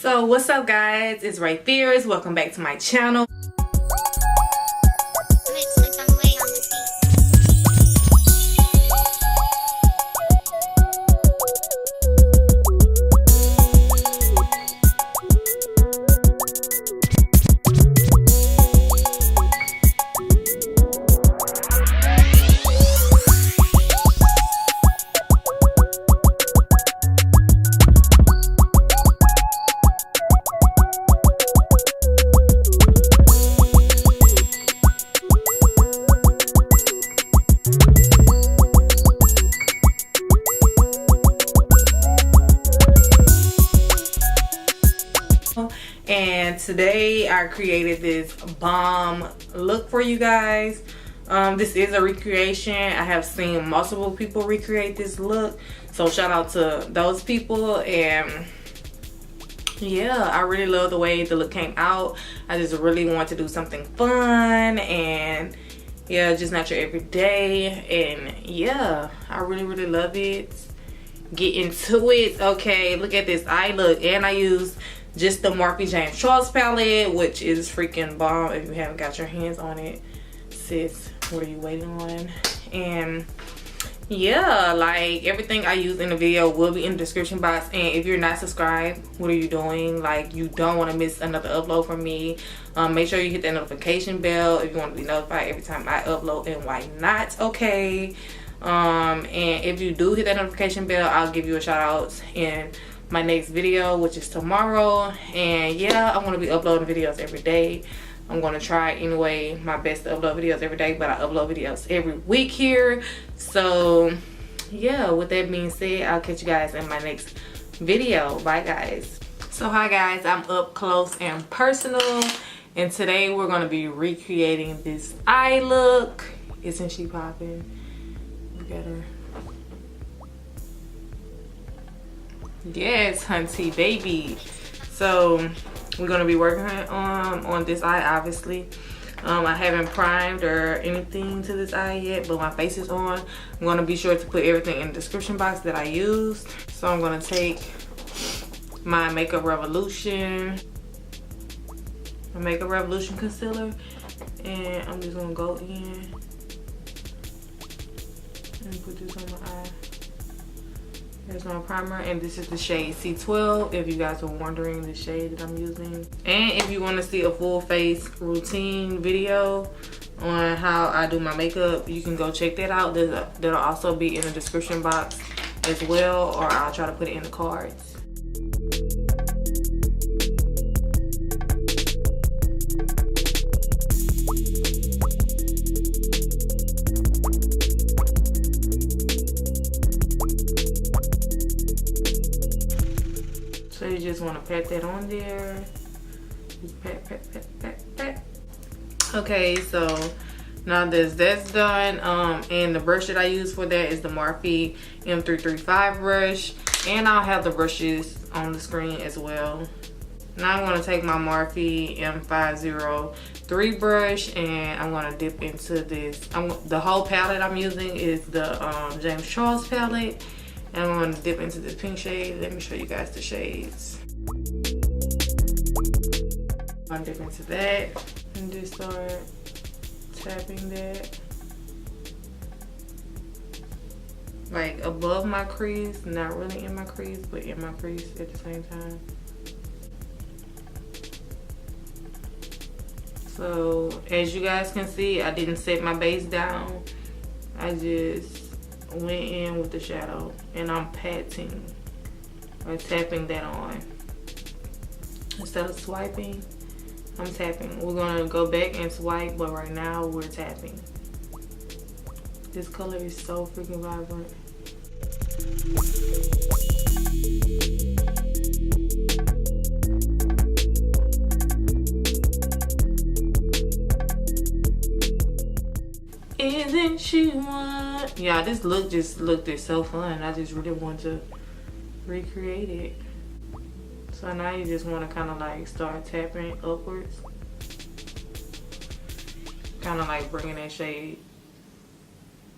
So what's up guys, it's Ray Fears. Welcome back to my channel. And today I created this bomb look for you guys. This is a recreation. I have seen multiple people recreate this look, so shout out to those people. And yeah, I really love the way the look came out. I just really want to do something fun and yeah, just not your everyday. And yeah, I really love it. Get into it. Okay, look at this eye look, and I used just the Morphe James Charles palette, which is freaking bomb. If you haven't got your hands on it, sis, what are you waiting on? And yeah, like everything I use in the video will be in the description box. And if you're not subscribed, what are you doing? Like, you don't want to miss another upload from me. Make sure you hit that notification bell if you want to be notified every time I upload, and why not? Okay. And if you do hit that notification bell, I'll give you a shout out in my next video, which is tomorrow. And yeah, I'm going to be uploading videos every day. I'm going to try anyway my best to upload videos every day, but I upload videos every week here. So yeah, with that being said, I'll catch you guys in my next video. Bye guys. So hi guys, I'm up close and personal, and today we're going to be recreating this eye look. Isn't she popping? Look at her. Yes, hunty baby. So we're gonna be working on this eye. Obviously, I haven't primed or anything to this eye yet, but my face is on. I'm gonna be sure to put everything in the description box that I used. So I'm gonna take my Makeup Revolution concealer, and I'm just gonna go in and put this on my eye. There's my primer, and this is the shade C12, if you guys were wondering the shade that I'm using. And if you want to see a full face routine video on how I do my makeup, you can go check that out. That'll also be in the description box as well, or I'll try to put it in the cards. So you just want to pat that on there. Pat. Okay, so now that's done. And the brush that I use for that is the Morphe M335 brush. And I'll have the brushes on the screen as well. Now I'm going to take my Morphe M503 brush, and I'm going to dip into this. The whole palette I'm using is the James Charles palette. And I'm going to dip into this pink shade. Let me show you guys the shades. I'm going to dip into that and just start tapping that. Like above my crease, not really in my crease, but in my crease at the same time. So as you guys can see, I didn't set my base down. I just went in with the shadow, and I'm patting or tapping that on. Instead of swiping, I'm tapping. We're gonna go back and swipe, but right now we're tapping. This color is so freaking vibrant. Isn't she one? Yeah, this look just looked so fun. I just really want to recreate it. So now you just want to kind of like start tapping upwards, kind of like bringing that shade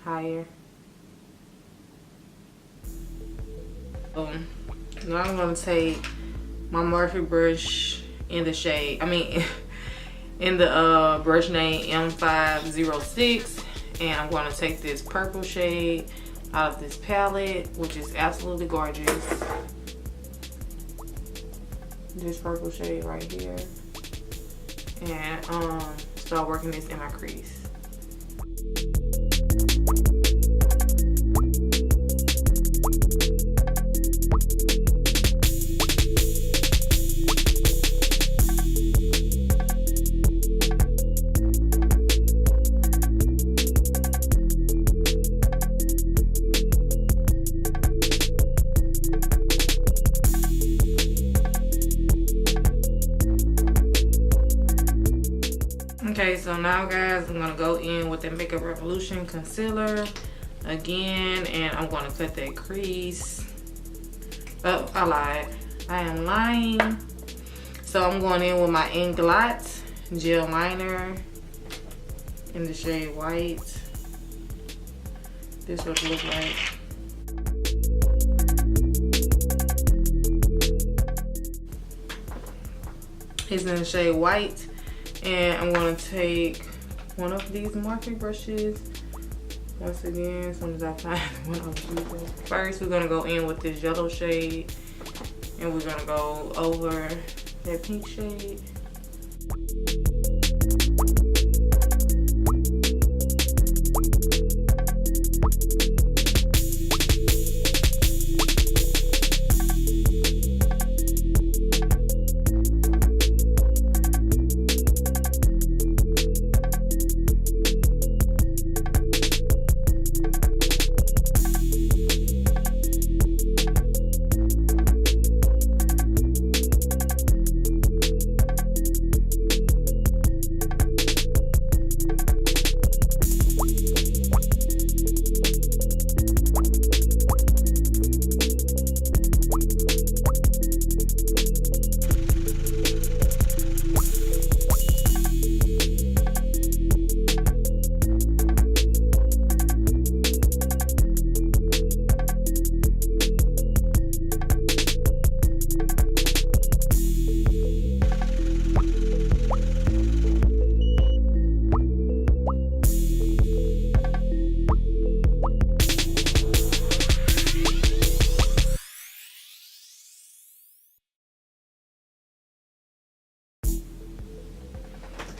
higher. Now I'm going to take my Morphe brush in the shade, in the brush name M506, and I'm going to take this purple shade out of this palette, which is absolutely gorgeous. This purple shade right here, and start working this in my crease. Okay, so now guys, I'm gonna go in with the Makeup Revolution concealer again, and I'm gonna cut that crease. Oh, I lied. I am lying. So I'm going in with my Inglot gel liner in the shade white. This would look like. It's in the shade white. And I'm going to take one of these Morphe brushes. Once again, as soon as I find one I was using. First, we're going to go in with this yellow shade. And we're going to go over that pink shade.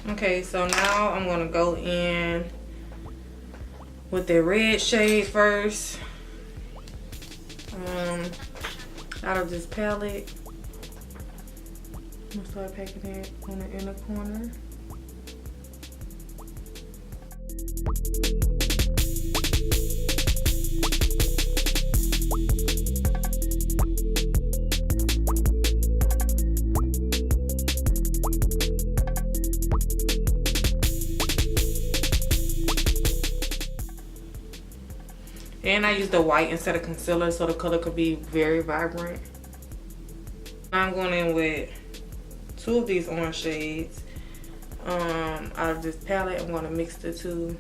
Okay, so now I'm gonna go in with the red shade first. Out of this palette. I'm gonna start packing it on the inner corner. And I use the white instead of concealer so the color could be very vibrant. I'm going in with two of these orange shades out of this palette. I'm going to mix the two.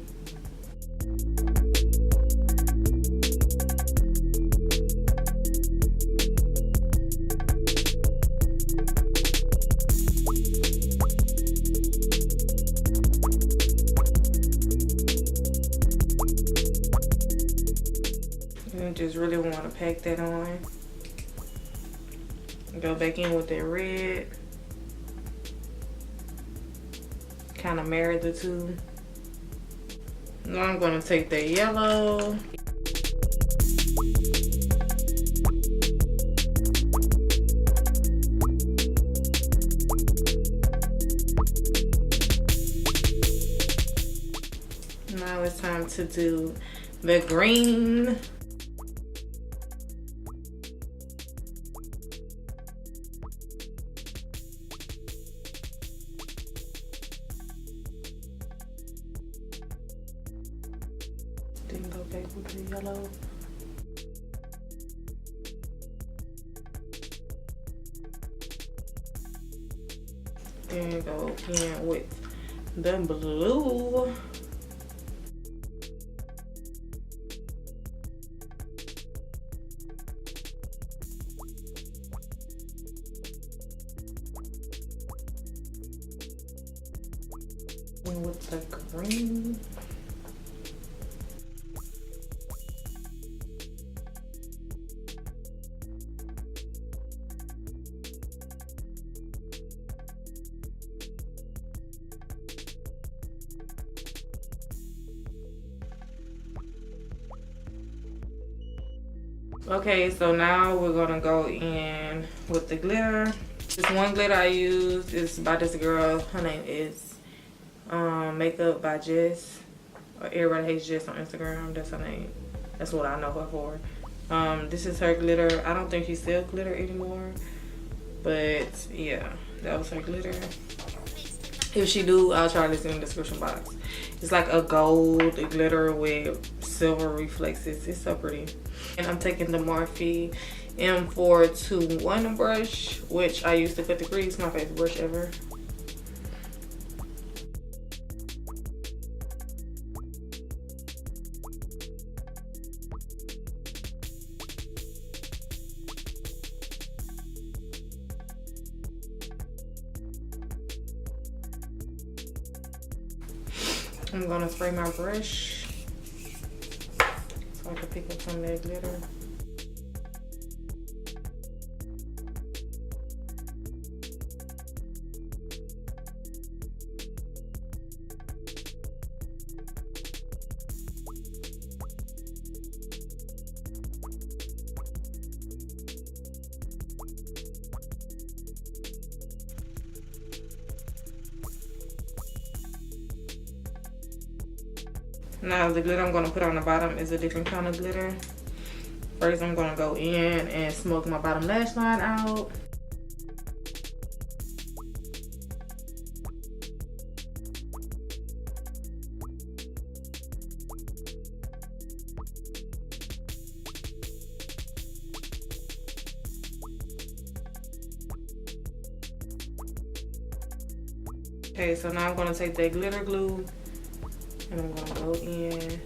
Just really want to pack that on. Go back in with that red. Kind of marry the two. Now I'm going to take the yellow. Now it's time to do the green. Then go back with the yellow. And go in with the blue. in with the green. Okay, so now we're gonna go in with the glitter. This one glitter I use is by this girl. Her name is Makeup by Jess. Or Everybody Hates Jess on Instagram. That's her name. That's what I know her for. This is her glitter. I don't think she sells glitter anymore. But yeah, that was her glitter. If she do, I'll try this in the description box. It's like a gold glitter with silver reflexes. It's so pretty. And I'm taking the Morphe M421 brush, which I use to cut the crease. My favorite brush ever. I'm gonna spray my brush so I can pick up some of that glitter. Now the glitter I'm going to put on the bottom is a different kind of glitter. First I'm going to go in and smoke my bottom lash line out. Okay, so now I'm going to take that glitter glue and I'm going to go in.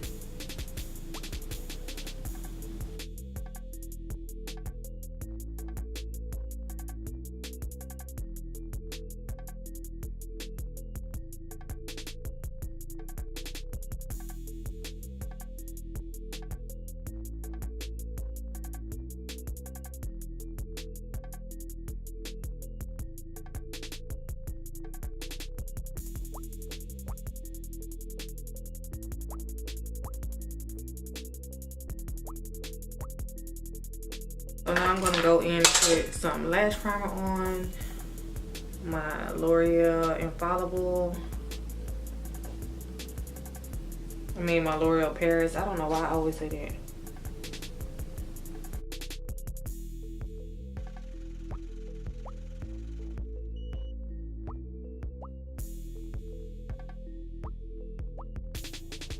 So now I'm gonna go in and put some lash primer on, my L'Oreal Infallible. My L'Oreal Paris. I don't know why I always say that.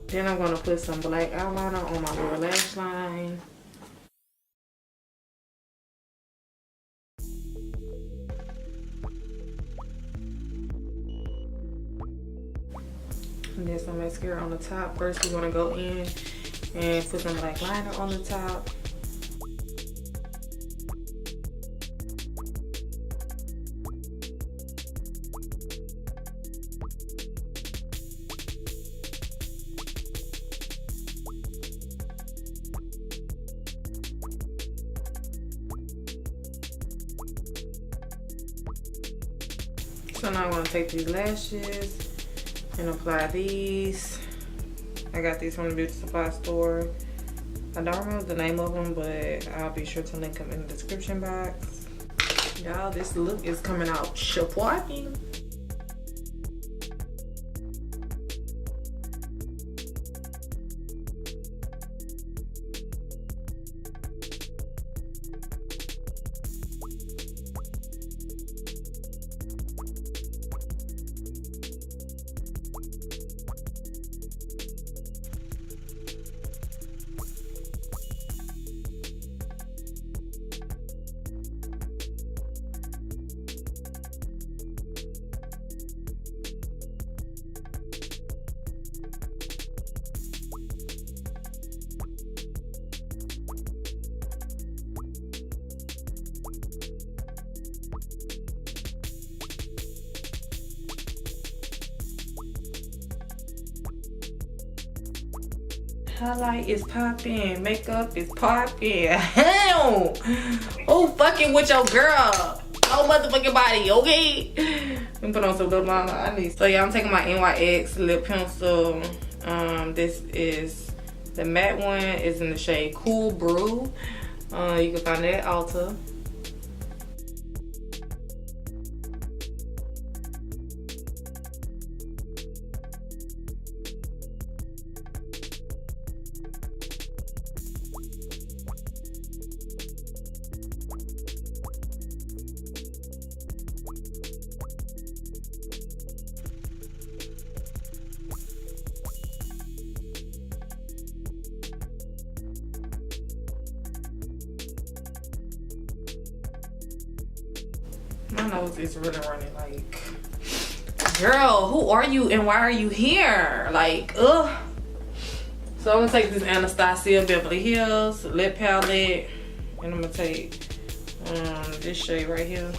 Then I'm gonna put some black eyeliner on my lower lash line. And then some mascara on the top. First we're gonna go in and put some black liner on the top. So now I'm gonna take these lashes and apply these. I got these from the beauty supply store. I don't remember the name of them, but I'll be sure to link them in the description box. Y'all, this look is coming out shapwalking. Highlight is popping. Makeup is popping. Hell! Who fucking with your girl? No motherfucking body, okay? Let me put on some lip liner. I need. So yeah, I'm taking my NYX lip pencil. This is the matte one. Is in the shade Cool Brew. You can find it at Ulta. My nose is really running. Like, girl, who are you and why are you here? Like, ugh. So I'm gonna take this Anastasia Beverly Hills lip palette, and I'm gonna take this shade right here.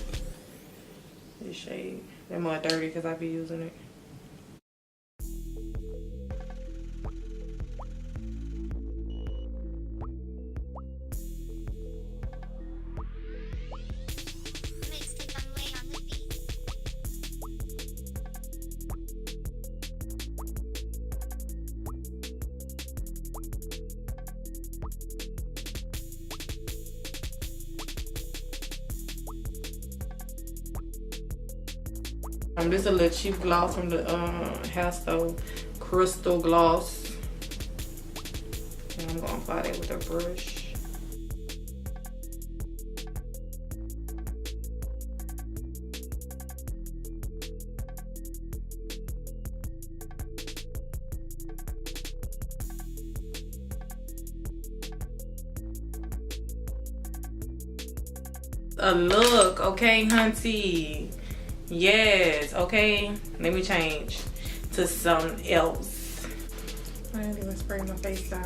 This shade. They're more dirty because I be using it. This is a little cheap gloss from the Hairstyle Crystal Gloss. And I'm gonna apply that with a brush. A look, okay, hunty. Yes, okay. Let me change to something else. I didn't even spray my face down.